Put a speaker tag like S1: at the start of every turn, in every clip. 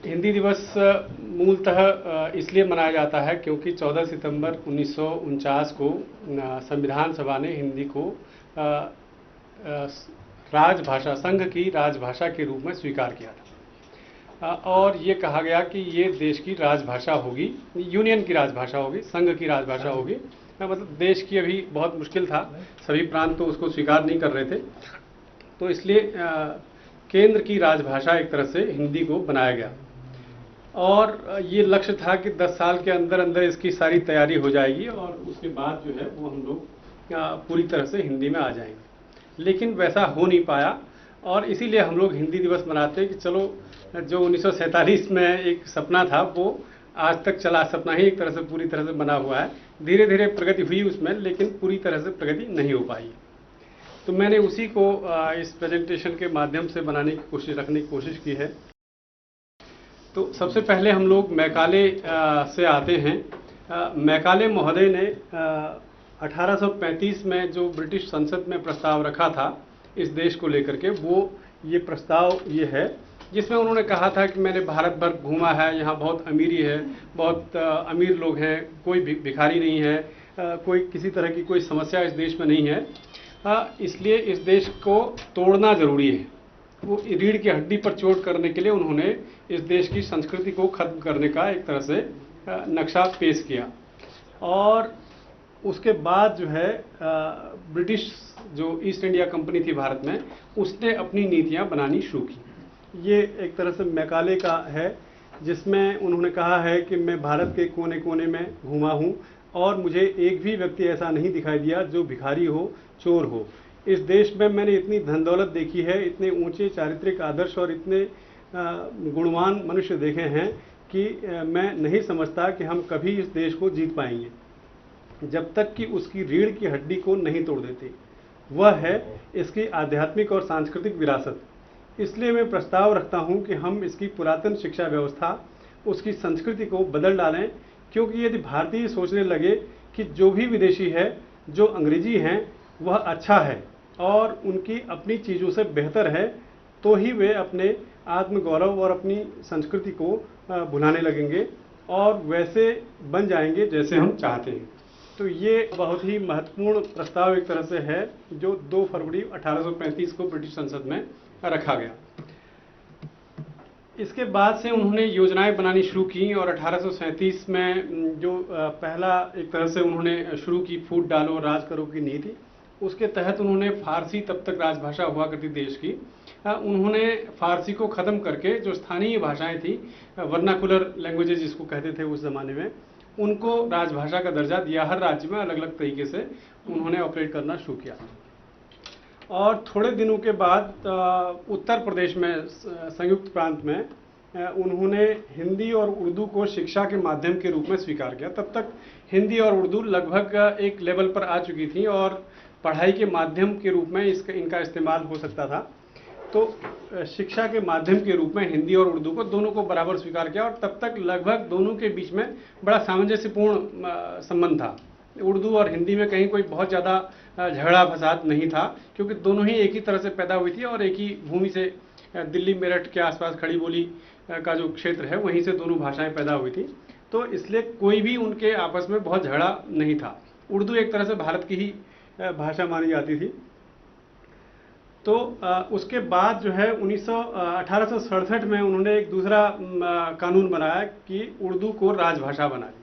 S1: हिंदी दिवस मूलतः इसलिए मनाया जाता है क्योंकि 14 सितंबर 1949 को संविधान सभा ने हिंदी को अ, राजभाषा, संघ की राजभाषा के रूप में स्वीकार किया था। और ये कहा गया कि ये देश की राजभाषा होगी, यूनियन की राजभाषा होगी, संघ की राजभाषा होगी। मतलब देश की अभी बहुत मुश्किल था, सभी प्रांत तो उसको स्वीकार नहीं कर रहे थे, तो इसलिए केंद्र की राजभाषा एक तरह से हिंदी को बनाया गया। और ये लक्ष्य था कि 10 साल के अंदर अंदर इसकी सारी तैयारी हो जाएगी और उसके बाद जो है वो हम लोग पूरी तरह से हिंदी में आ जाएंगे। लेकिन वैसा हो नहीं पाया और इसीलिए हम लोग हिंदी दिवस मनाते हैं कि चलो जो 1947 में एक सपना था वो आज तक चला, सपना ही एक तरह से पूरी तरह से बना हुआ है। धीरे धीरे प्रगति हुई उसमें, लेकिन पूरी तरह से प्रगति नहीं हो पाई। तो मैंने उसी को इस प्रेजेंटेशन के माध्यम से बनाने की कोशिश, रखने की कोशिश की है। तो सबसे पहले हम लोग मैकाले से आते हैं। मैकाले महोदय ने 1835 में जो ब्रिटिश संसद में प्रस्ताव रखा था इस देश को लेकर के, वो ये प्रस्ताव ये है जिसमें उन्होंने कहा था कि मैंने भारत भर घूमा है, यहाँ बहुत अमीरी है, बहुत अमीर लोग हैं, कोई भिखारी नहीं है, कोई किसी तरह की कोई समस्या इस देश में नहीं है, इसलिए इस देश को तोड़ना ज़रूरी है। वो रीढ़ की हड्डी पर चोट करने के लिए उन्होंने इस देश की संस्कृति को खत्म करने का एक तरह से नक्शा पेश किया। और उसके बाद जो है ब्रिटिश जो ईस्ट इंडिया कंपनी थी भारत में, उसने अपनी नीतियां बनानी शुरू की। ये एक तरह से मैकाले का है जिसमें उन्होंने कहा है कि मैं भारत के कोने कोने में घूमा हूँ और मुझे एक भी व्यक्ति ऐसा नहीं दिखाई दिया जो भिखारी हो, चोर हो। इस देश में मैंने इतनी धन दौलत देखी है, इतने ऊंचे चारित्रिक आदर्श और इतने गुणवान मनुष्य देखे हैं कि मैं नहीं समझता कि हम कभी इस देश को जीत पाएंगे जब तक कि उसकी रीढ़ की हड्डी को नहीं तोड़ देते। वह है इसकी आध्यात्मिक और सांस्कृतिक विरासत। इसलिए मैं प्रस्ताव रखता हूं कि हम इसकी पुरातन शिक्षा व्यवस्था, उसकी संस्कृति को बदल डालें, क्योंकि यदि भारतीय सोचने लगे कि जो भी विदेशी है, जो अंग्रेजी हैं, वह अच्छा है और उनकी अपनी चीज़ों से बेहतर है, तो ही वे अपने आत्मगौरव और अपनी संस्कृति को भुलाने लगेंगे और वैसे बन जाएंगे जैसे हम चाहते हैं। तो ये बहुत ही महत्वपूर्ण प्रस्ताव एक तरह से है जो 2 फरवरी 1835 को ब्रिटिश संसद में रखा गया। इसके बाद से उन्होंने योजनाएं बनानी शुरू की और 1837 में जो पहला एक तरह से उन्होंने शुरू की फूट डालो राज करो की नीति, उसके तहत उन्होंने फारसी, तब तक राजभाषा हुआ करती देश की, उन्होंने फारसी को ख़त्म करके जो स्थानीय भाषाएं थी, वर्नाकुलर लैंग्वेजेस जिसको कहते थे उस ज़माने में, उनको राजभाषा का दर्जा दिया। हर राज्य में अलग अलग तरीके से उन्होंने ऑपरेट करना शुरू किया। और थोड़े दिनों के बाद उत्तर प्रदेश में संयुक्त प्रांत में उन्होंने हिंदी और उर्दू को शिक्षा के माध्यम के रूप में स्वीकार किया। तब तक हिंदी और उर्दू लगभग एक लेवल पर आ चुकी थी और पढ़ाई के माध्यम के रूप में इनका इस्तेमाल हो सकता था। तो शिक्षा के माध्यम के रूप में हिंदी और उर्दू को दोनों को बराबर स्वीकार किया और तब तक लगभग दोनों के बीच में बड़ा सामंजस्यपूर्ण संबंध था। उर्दू और हिंदी में कहीं कोई बहुत ज़्यादा झगड़ा फसाद नहीं था, क्योंकि दोनों ही एक ही तरह से पैदा हुई थी और एक ही भूमि से, दिल्ली मेरठ के आसपास खड़ी बोली का जो क्षेत्र है वहीं से दोनों भाषाएं पैदा हुई थी। तो इसलिए कोई भी उनके आपस में बहुत झगड़ा नहीं था। उर्दू एक तरह से भारत की ही भाषा मानी जाती थी। तो उसके बाद जो है 1867 में उन्होंने एक दूसरा कानून बनाया कि उर्दू को राजभाषा बना दी।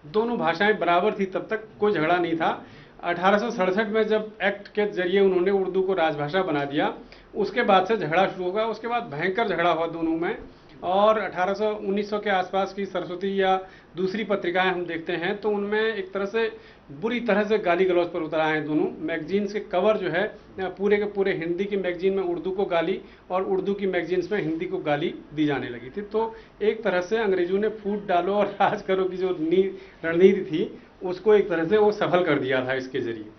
S1: दोनों भाषाएं बराबर थी, तब तक कोई झगड़ा नहीं था। 1867 में जब एक्ट के जरिए उन्होंने उर्दू को राजभाषा बना दिया, उसके बाद से झगड़ा शुरू होगा। उसके बाद भयंकर झगड़ा हुआ दोनों में और 1900 के आसपास की सरस्वती या दूसरी पत्रिकाएं हम देखते हैं तो उनमें एक तरह से बुरी तरह से गाली गलौज पर उतर आए हैं दोनों। मैगजीन्स के कवर जो है पूरे के पूरे हिंदी की मैगजीन में उर्दू को गाली और उर्दू की मैगजीन्स में हिंदी को गाली दी जाने लगी थी। तो एक तरह से अंग्रेजों ने फूट डालो और राज करो की जो रणनीति थी उसको एक तरह से वो सफल कर दिया था इसके जरिए।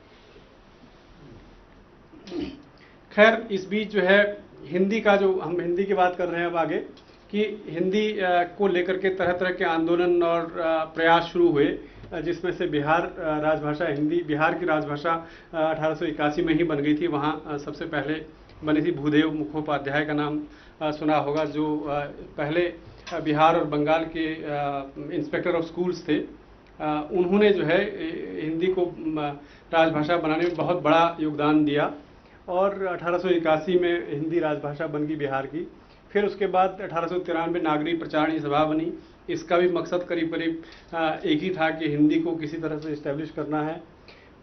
S1: खैर, इस बीच जो है हिंदी का, जो हम हिंदी की बात कर रहे हैं अब आगे, कि हिंदी को लेकर के तरह तरह के आंदोलन और प्रयास शुरू हुए, जिसमें से बिहार राजभाषा हिंदी, बिहार की राजभाषा 1881 में ही बन गई थी। वहाँ सबसे पहले बनी थी भूदेव मुखोपाध्याय का नाम सुना होगा, जो पहले बिहार और बंगाल के इंस्पेक्टर ऑफ स्कूल्स थे, उन्होंने जो है हिंदी को राजभाषा बनाने में बहुत बड़ा योगदान दिया और 1881 में हिंदी राजभाषा बन गई बिहार की। फिर उसके बाद 1893 नागरिक प्रचारणी सभा बनी। इसका भी मकसद करीब करीब एक ही था कि हिंदी को किसी तरह से इस्टेब्लिश करना है।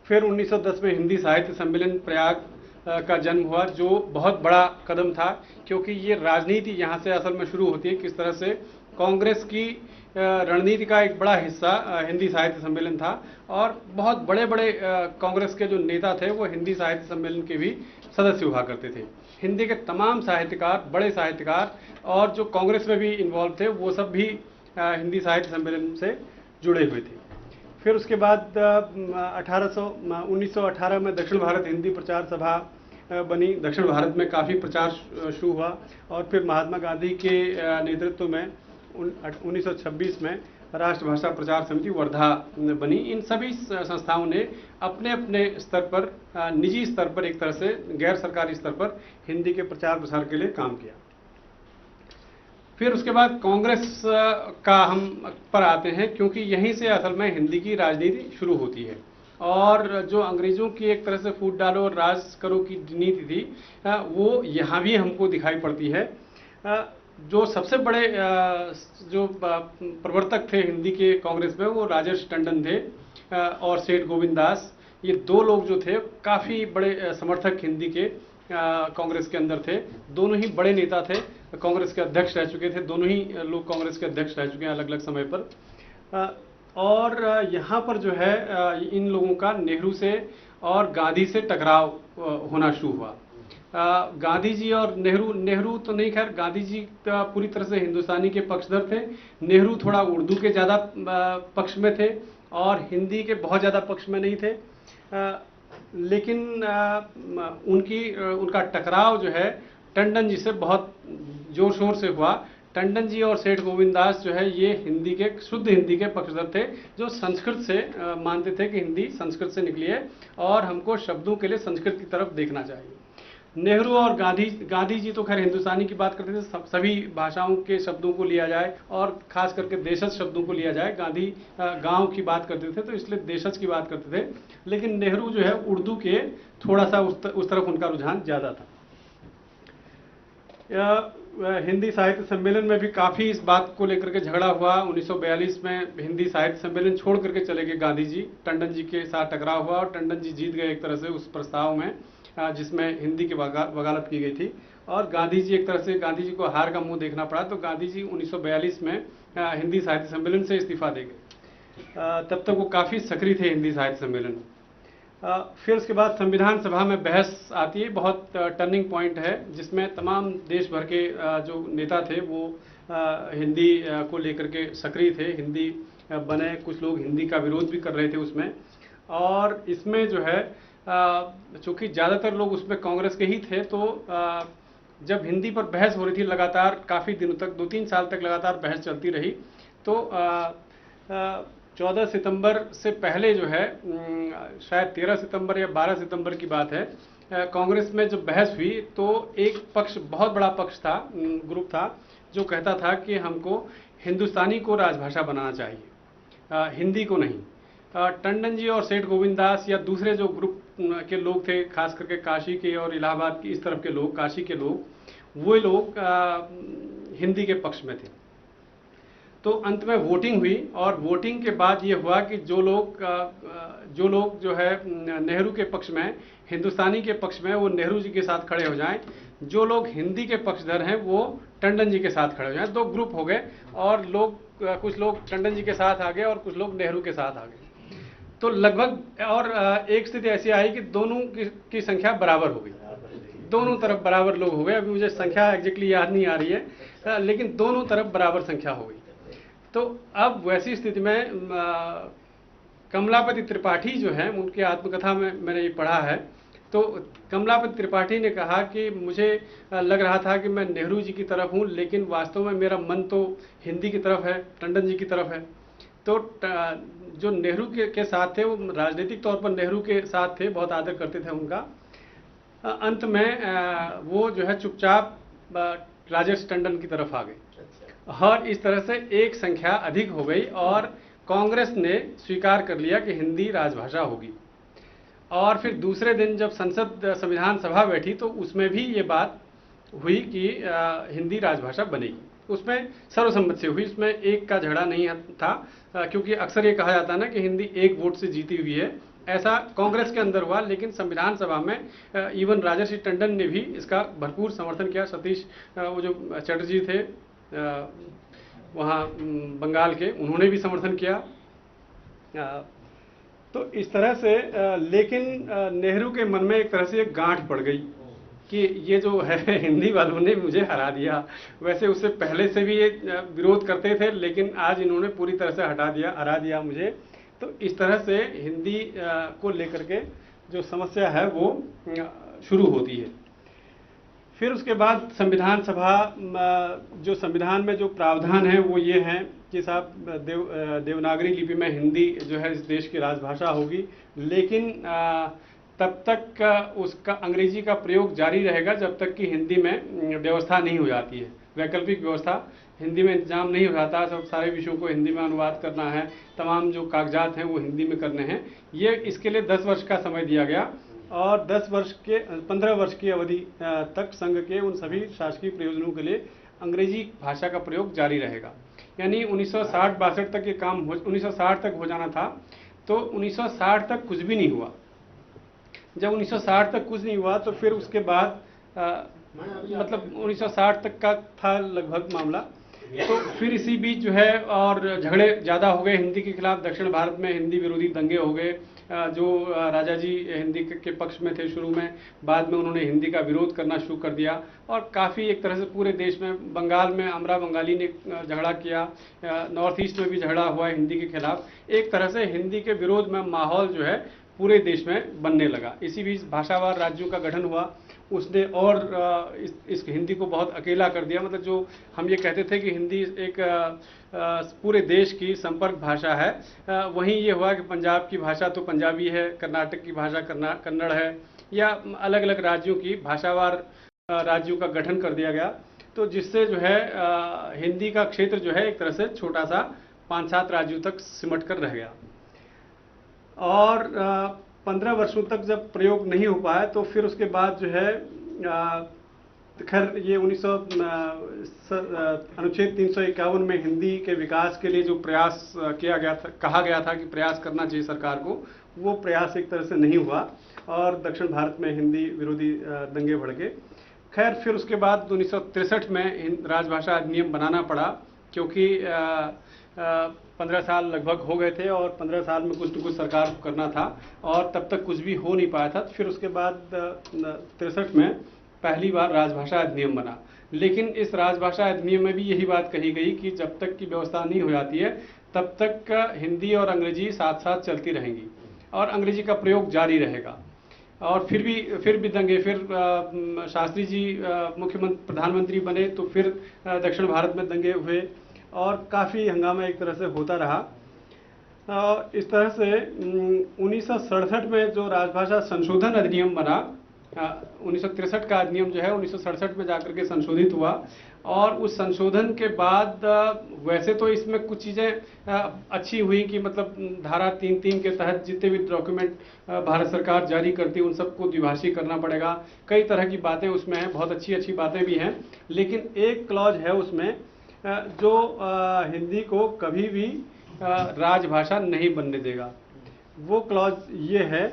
S1: फिर 1910 में हिंदी साहित्य सम्मेलन प्रयाग का जन्म हुआ, जो बहुत बड़ा कदम था, क्योंकि ये राजनीति यहाँ से असल में शुरू होती है। किस तरह से कांग्रेस की रणनीति का एक बड़ा हिस्सा हिंदी साहित्य सम्मेलन था और बहुत बड़े बड़े कांग्रेस के जो नेता थे वो हिंदी साहित्य सम्मेलन के भी सदस्य हुआ करते थे। हिंदी के तमाम साहित्यकार, बड़े साहित्यकार और जो कांग्रेस में भी इन्वॉल्व थे वो सब भी हिंदी साहित्य सम्मेलन से जुड़े हुए थे। फिर उसके बाद 1918 में दक्षिण भारत हिंदी प्रचार सभा बनी। दक्षिण भारत में काफ़ी प्रचार शुरू हुआ और फिर महात्मा गांधी के नेतृत्व में 1926 में राष्ट्रभाषा प्रचार समिति वर्धा बनी। इन सभी संस्थाओं ने अपने अपने स्तर पर, निजी स्तर पर, एक तरह से गैर सरकारी स्तर पर हिंदी के प्रचार प्रसार के लिए काम किया। फिर उसके बाद कांग्रेस का हम पर आते हैं, क्योंकि यहीं से असल में हिंदी की राजनीति शुरू होती है और जो अंग्रेजों की एक तरह से फूट डालो और राज करो की नीति थी वो यहाँ भी हमको दिखाई पड़ती है। जो सबसे बड़े जो प्रवर्तक थे हिंदी के कांग्रेस में वो राजेश टंडन थे और सेठ गोविंद दास। ये दो लोग जो थे काफ़ी बड़े समर्थक हिंदी के कांग्रेस के अंदर थे। दोनों ही बड़े नेता थे, कांग्रेस के अध्यक्ष रह चुके थे। दोनों ही लोग कांग्रेस के अध्यक्ष रह चुके हैं अलग अलग समय पर। और यहाँ पर जो है इन लोगों का नेहरू से और गांधी से टकराव होना शुरू हुआ। गांधी जी और नेहरू तो नहीं, खैर गांधी जी पूरी तरह से हिंदुस्तानी के पक्षधर थे। नेहरू थोड़ा उर्दू के ज़्यादा पक्ष में थे और हिंदी के बहुत ज़्यादा पक्ष में नहीं थे। लेकिन उनका टकराव जो है टंडन जी से बहुत जोर शोर से हुआ। टंडन जी और सेठ गोविंद दास जो है ये हिंदी के, शुद्ध हिंदी के पक्षधर थे, जो संस्कृत से मानते थे कि हिंदी संस्कृत से निकली है और हमको शब्दों के लिए संस्कृत की तरफ देखना चाहिए। नेहरू और गांधी जी तो खैर हिंदुस्तानी की बात करते थे, सभी भाषाओं के शब्दों को लिया जाए और खास करके देशज शब्दों को लिया जाए। गांधी गांव की बात करते थे तो इसलिए देशज की बात करते थे। लेकिन नेहरू जो है उर्दू के थोड़ा सा उस तरफ उनका रुझान ज़्यादा था। हिंदी साहित्य सम्मेलन में भी काफ़ी इस बात को लेकर के झगड़ा हुआ। 1942 में हिंदी साहित्य सम्मेलन छोड़ करके चले गए गांधी जी, टंडन जी के साथ टकराव हुआ और टंडन जी जीत गए एक तरह से उस प्रस्ताव में जिसमें हिंदी की वकालत की गई थी। और गांधी जी, एक तरह से गांधी जी को हार का मुंह देखना पड़ा, तो गांधी जी 1942 में हिंदी साहित्य सम्मेलन से इस्तीफा दे गए। तब तक वो काफ़ी सक्रिय थे हिंदी साहित्य सम्मेलन में। फिर उसके बाद संविधान सभा में बहस आती है, बहुत टर्निंग पॉइंट है, जिसमें तमाम देश भर के जो नेता थे वो हिंदी को लेकर के सक्रिय थे। हिंदी बने, कुछ लोग हिंदी का विरोध भी कर रहे थे उसमें। और इसमें जो है चूँकि ज़्यादातर लोग उसमें कांग्रेस के ही थे, तो जब हिंदी पर बहस हो रही थी लगातार काफ़ी दिनों तक, 2-3 साल तक लगातार बहस चलती रही, तो 14 सितंबर से पहले जो है, शायद 13 सितंबर या 12 सितंबर की बात है, कांग्रेस में जब बहस हुई तो एक पक्ष, बहुत बड़ा पक्ष था, ग्रुप था, जो कहता था कि हमको हिंदुस्तानी को राजभाषा बनाना चाहिए, हिंदी को नहीं। टंडन जी और सेठ गोविंद दास या दूसरे जो ग्रुप के लोग थे, खास करके काशी के और इलाहाबाद की इस तरफ के लोग, काशी के लोग, वो लोग हिंदी के पक्ष में थे। तो अंत में वोटिंग हुई और वोटिंग के बाद ये हुआ कि जो लोग जो है नेहरू के पक्ष में, हिंदुस्तानी के पक्ष में, वो नेहरू जी के साथ खड़े हो जाएं। जो लोग हिंदी के पक्षधर हैं वो टंडन जी के साथ खड़े हो जाएं। 2 ग्रुप हो गए और कुछ लोग टंडन जी के साथ आ गए और कुछ लोग नेहरू के साथ आ गए। तो लगभग और एक स्थिति ऐसी आई कि दोनों की संख्या बराबर हो गई, दोनों तरफ बराबर लोग हो गए। अभी मुझे संख्या एग्जैक्टली याद नहीं आ रही है, लेकिन दोनों तरफ बराबर संख्या हो गई। तो अब वैसी स्थिति में कमलापति त्रिपाठी जो है, उनकी आत्मकथा में मैंने ये पढ़ा है, तो कमलापति त्रिपाठी ने कहा कि मुझे लग रहा था कि मैं नेहरू जी की तरफ हूँ, लेकिन वास्तव में मेरा मन तो हिंदी की तरफ है, टंडन जी की तरफ है। तो जो नेहरू के साथ थे वो राजनीतिक तौर पर नेहरू के साथ थे, बहुत आदर करते थे उनका। अंत में वो जो है चुपचाप राजेश टंडन की तरफ आ गए और इस तरह से एक संख्या अधिक हो गई और कांग्रेस ने स्वीकार कर लिया कि हिंदी राजभाषा होगी। और फिर दूसरे दिन जब संसद संविधान सभा बैठी तो उसमें भी ये बात हुई कि हिंदी राजभाषा बनेगी। उसमें सर्वसम्मति से हुई, उसमें एक का झगड़ा नहीं था, क्योंकि अक्सर ये कहा जाता है ना कि हिंदी एक वोट से जीती हुई है। ऐसा कांग्रेस के अंदर हुआ, लेकिन संविधान सभा में इवन राजर्षि टंडन ने भी इसका भरपूर समर्थन किया। सतीश वो जो चटर्जी थे वहाँ बंगाल के, उन्होंने भी समर्थन किया। तो इस तरह से लेकिन नेहरू के मन में एक तरह से एक गांठ पड़ गई कि ये जो है हिंदी वालों ने मुझे हरा दिया। वैसे उससे पहले से भी ये विरोध करते थे, लेकिन आज इन्होंने पूरी तरह से हरा दिया मुझे। तो इस तरह से हिंदी को लेकर के जो समस्या है वो शुरू होती है। फिर उसके बाद संविधान सभा, जो संविधान में जो प्रावधान है वो ये है कि साहब देवनागरी लिपि में हिंदी जो है इस देश की राजभाषा होगी, लेकिन तब तक उसका अंग्रेजी का प्रयोग जारी रहेगा जब तक कि हिंदी में व्यवस्था नहीं हो जाती है, वैकल्पिक व्यवस्था हिंदी में इंतजाम नहीं हो जाता। सब सारे विषयों को हिंदी में अनुवाद करना है, तमाम जो कागजात हैं वो हिंदी में करने हैं। ये इसके लिए 10 वर्ष का समय दिया गया और 15 वर्ष की अवधि तक संघ के उन सभी शासकीय प्रयोजनों के लिए अंग्रेजी भाषा का प्रयोग जारी रहेगा। यानी 1960-62 तक ये काम 1960 तक हो जाना था, तो 1960 तक कुछ भी नहीं हुआ। जब 1960 तक कुछ नहीं हुआ तो फिर उसके बाद मतलब 1960 तक का था लगभग मामला। तो फिर इसी बीच जो है और झगड़े ज़्यादा हो गए हिंदी के खिलाफ। दक्षिण भारत में हिंदी विरोधी दंगे हो गए। जो राजा जी हिंदी के पक्ष में थे शुरू में, बाद में उन्होंने हिंदी का विरोध करना शुरू कर दिया और काफ़ी एक तरह से पूरे देश में, बंगाल में अमरा बंगाली ने झगड़ा किया, नॉर्थ ईस्ट में भी झगड़ा हुआ हिंदी के खिलाफ। एक तरह से हिंदी के विरोध में माहौल जो है पूरे देश में बनने लगा। इसी बीच भाषावार राज्यों का गठन हुआ, उसने और इस हिंदी को बहुत अकेला कर दिया। मतलब जो हम ये कहते थे कि हिंदी एक पूरे देश की संपर्क भाषा है, वहीं ये हुआ कि पंजाब की भाषा तो पंजाबी है, कर्नाटक की भाषा कन्नड़ है, या अलग अलग राज्यों की भाषावार राज्यों का गठन कर दिया गया। तो जिससे जो है हिंदी का क्षेत्र जो है एक तरह से छोटा सा 5-7 राज्यों तक सिमट कर रह गया। और 15 वर्षों तक जब प्रयोग नहीं हो पाया तो फिर उसके बाद जो है खैर ये अनुच्छेद 351 में हिंदी के विकास के लिए जो प्रयास किया गया था, कहा गया था कि प्रयास करना चाहिए सरकार को, वो प्रयास एक तरह से नहीं हुआ और दक्षिण भारत में हिंदी विरोधी दंगे भड़के। खैर फिर उसके बाद 1963 में राजभाषा अधिनियम बनाना पड़ा, क्योंककि 15 साल लगभग हो गए थे और 15 साल में कुछ न कुछ सरकार को करना था और तब तक कुछ भी हो नहीं पाया था। फिर उसके बाद 63 में पहली बार राजभाषा अधिनियम बना। लेकिन इस राजभाषा अधिनियम में भी यही बात कही गई कि जब तक की व्यवस्था नहीं हो जाती है तब तक हिंदी और अंग्रेजी साथ साथ चलती रहेंगी और अंग्रेजी का प्रयोग जारी रहेगा। और फिर भी दंगे, फिर शास्त्री जी मुख्यमंत्री प्रधानमंत्री बने तो फिर दक्षिण भारत में दंगे हुए और काफ़ी हंगामा एक तरह से होता रहा। इस तरह से 1967 में जो राजभाषा संशोधन अधिनियम बना, 1963 का अधिनियम जो है 1967 में जाकर के संशोधित हुआ और उस संशोधन के बाद वैसे तो इसमें कुछ चीज़ें अच्छी हुई कि मतलब धारा 3(3) के तहत जितने भी डॉक्यूमेंट भारत सरकार जारी करती है उन सबको द्विभाषी करना पड़ेगा। कई तरह की बातें उसमें हैं, बहुत अच्छी बातें भी हैं। लेकिन एक क्लॉज है उसमें जो हिंदी को कभी भी राजभाषा नहीं बनने देगा। वो क्लॉज ये है,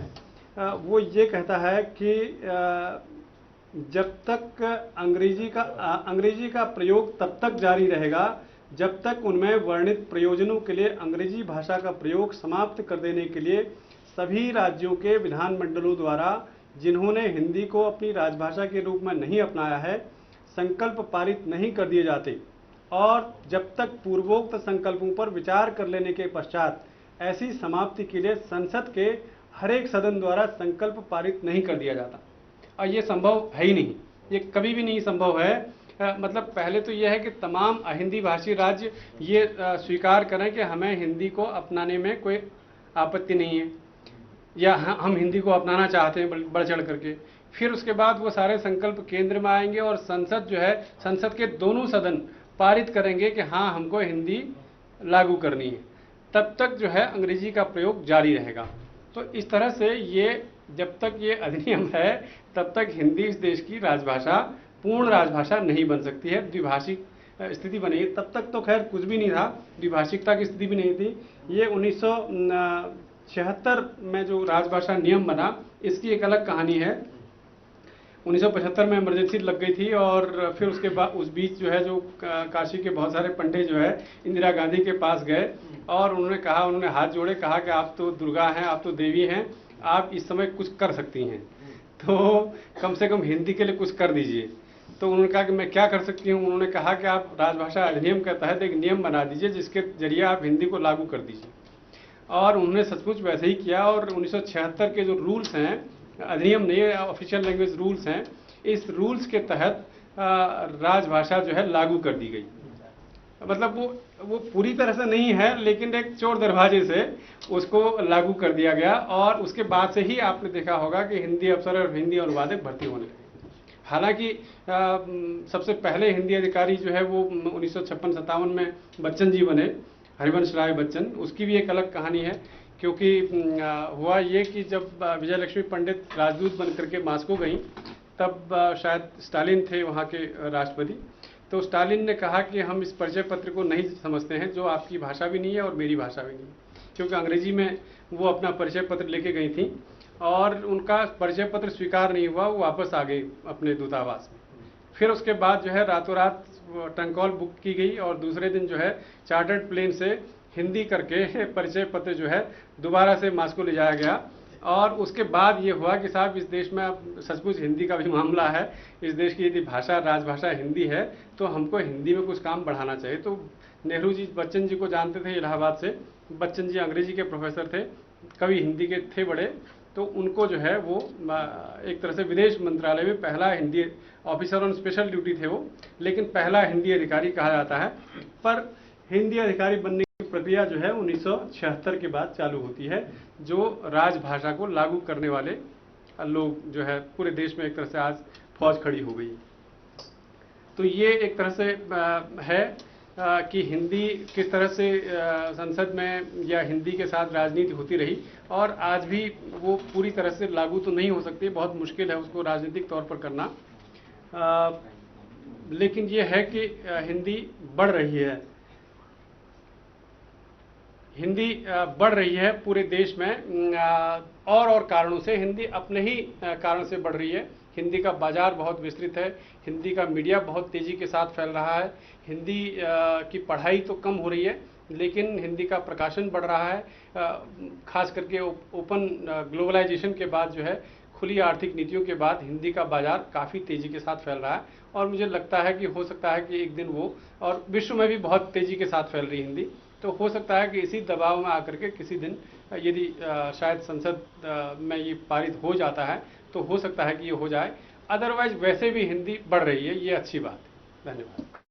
S1: वो ये कहता है कि जब तक अंग्रेजी का प्रयोग तब तक जारी रहेगा जब तक उनमें वर्णित प्रयोजनों के लिए अंग्रेजी भाषा का प्रयोग समाप्त कर देने के लिए सभी राज्यों के विधानमंडलों द्वारा जिन्होंने हिंदी को अपनी राजभाषा के रूप में नहीं अपनाया है संकल्प पारित नहीं कर दिए जाते और जब तक पूर्वोक्त संकल्पों पर विचार कर लेने के पश्चात ऐसी समाप्ति के लिए संसद के हर एक सदन द्वारा संकल्प पारित नहीं कर दिया जाता। और ये संभव है ही नहीं, ये कभी भी नहीं संभव है। मतलब पहले तो ये है कि तमाम हिंदी भाषी राज्य ये स्वीकार करें कि हमें हिंदी को अपनाने में कोई आपत्ति नहीं है या हम हिंदी को अपनाना चाहते हैं बढ़ चढ़ करके। फिर उसके बाद वो सारे संकल्प केंद्र में आएंगे और संसद जो है, संसद के दोनों सदन पारित करेंगे कि हाँ हमको हिंदी लागू करनी है, तब तक जो है अंग्रेजी का प्रयोग जारी रहेगा। तो इस तरह से ये जब तक ये अधिनियम है तब तक हिंदी इस देश की राजभाषा, पूर्ण राजभाषा नहीं बन सकती है। द्विभाषिक स्थिति बनेगी, तब तक तो खैर कुछ भी नहीं था, द्विभाषिकता की स्थिति भी नहीं थी। ये 1976 में जो राजभाषा नियम बना, इसकी एक अलग कहानी है। 1975 में इमरजेंसी लग गई थी और फिर उसके बाद उस बीच जो है जो काशी के बहुत सारे पंडित जो है इंदिरा गांधी के पास गए और उन्होंने हाथ जोड़े, कहा कि आप तो दुर्गा हैं, आप तो देवी हैं, आप इस समय कुछ कर सकती हैं, तो कम से कम हिंदी के लिए कुछ कर दीजिए। तो उन्होंने कहा कि मैं क्या कर सकती हूँ। उन्होंने कहा कि आप राजभाषा अधिनियम के तहत एक नियम बना दीजिए जिसके जरिए आप हिंदी को लागू कर दीजिए। और उन्होंने सचमुच वैसे ही किया और 1976 के जो रूल्स हैं, अधिनियम नहीं है, ऑफिशियल लैंग्वेज रूल्स हैं, इस रूल्स के तहत राजभाषा जो है लागू कर दी गई। मतलब वो पूरी तरह से नहीं है, लेकिन एक चोर दरवाजे से उसको लागू कर दिया गया और उसके बाद से ही आपने देखा होगा कि हिंदी अफसर और हिंदी अनुवादक भर्ती होने लगे। हालांकि सबसे पहले हिंदी अधिकारी जो है वो 1956-57 में बच्चन जी बने, हरिवंश राय बच्चन। उसकी भी एक अलग कहानी है, क्योंकि हुआ ये कि जब विजयलक्ष्मी पंडित राजदूत बन करके मॉस्को गई, तब शायद स्टालिन थे वहाँ के राष्ट्रपति। तो स्टालिन ने कहा कि हम इस परिचय पत्र को नहीं समझते हैं, जो आपकी भाषा भी नहीं है और मेरी भाषा भी नहीं है, क्योंकि अंग्रेजी में वो अपना परिचय पत्र लेके गई थी और उनका परिचय पत्र स्वीकार नहीं हुआ, वो वापस आ गई अपने दूतावास में। फिर उसके बाद जो है रातों रात टंकॉल बुक की गई और दूसरे दिन जो है चार्टर्ड प्लेन से हिंदी करके परिचय पत्र जो है दोबारा से मॉस्को ले जाया गया। और उसके बाद ये हुआ कि साहब इस देश में अब सचमुच हिंदी का भी मामला है, इस देश की यदि भाषा राजभाषा हिंदी है तो हमको हिंदी में कुछ काम बढ़ाना चाहिए। तो नेहरू जी बच्चन जी को जानते थे इलाहाबाद से, बच्चन जी अंग्रेजी के प्रोफेसर थे, कवि हिंदी के थे बड़े, तो उनको जो है वो एक तरह से विदेश मंत्रालय में पहला Hindi officer on special duty थे वो, लेकिन पहला हिंदी अधिकारी कहा जाता है। पर हिंदी अधिकारी बनने की प्रक्रिया जो है 1976 के बाद चालू होती है, जो राजभाषा को लागू करने वाले लोग जो है पूरे देश में एक तरह से आज फौज खड़ी हो गई। तो ये एक तरह से है कि हिंदी किस तरह से संसद में या हिंदी के साथ राजनीति होती रही, और आज भी वो पूरी तरह से लागू तो नहीं हो सकती, बहुत मुश्किल है उसको राजनीतिक तौर पर करना। लेकिन ये है कि हिंदी बढ़ रही है, हिंदी बढ़ रही है पूरे देश में और कारणों से। हिंदी अपने ही कारण से बढ़ रही है। हिंदी का बाजार बहुत विस्तृत है, हिंदी का मीडिया बहुत तेज़ी के साथ फैल रहा है, हिंदी की पढ़ाई तो कम हो रही है लेकिन हिंदी का प्रकाशन बढ़ रहा है। खास करके ओपन ग्लोबलाइजेशन के बाद जो है, खुली आर्थिक नीतियों के बाद हिंदी का बाजार काफ़ी तेज़ी के साथ फैल रहा है और मुझे लगता है कि हो सकता है कि एक दिन वो, और विश्व में भी बहुत तेज़ी के साथ फैल रही हिंदी, तो हो सकता है कि इसी दबाव में आकर के किसी दिन यदि शायद संसद में ये पारित हो जाता है तो हो सकता है कि ये हो जाए। अदरवाइज वैसे भी हिंदी बढ़ रही है, ये अच्छी बात है। धन्यवाद।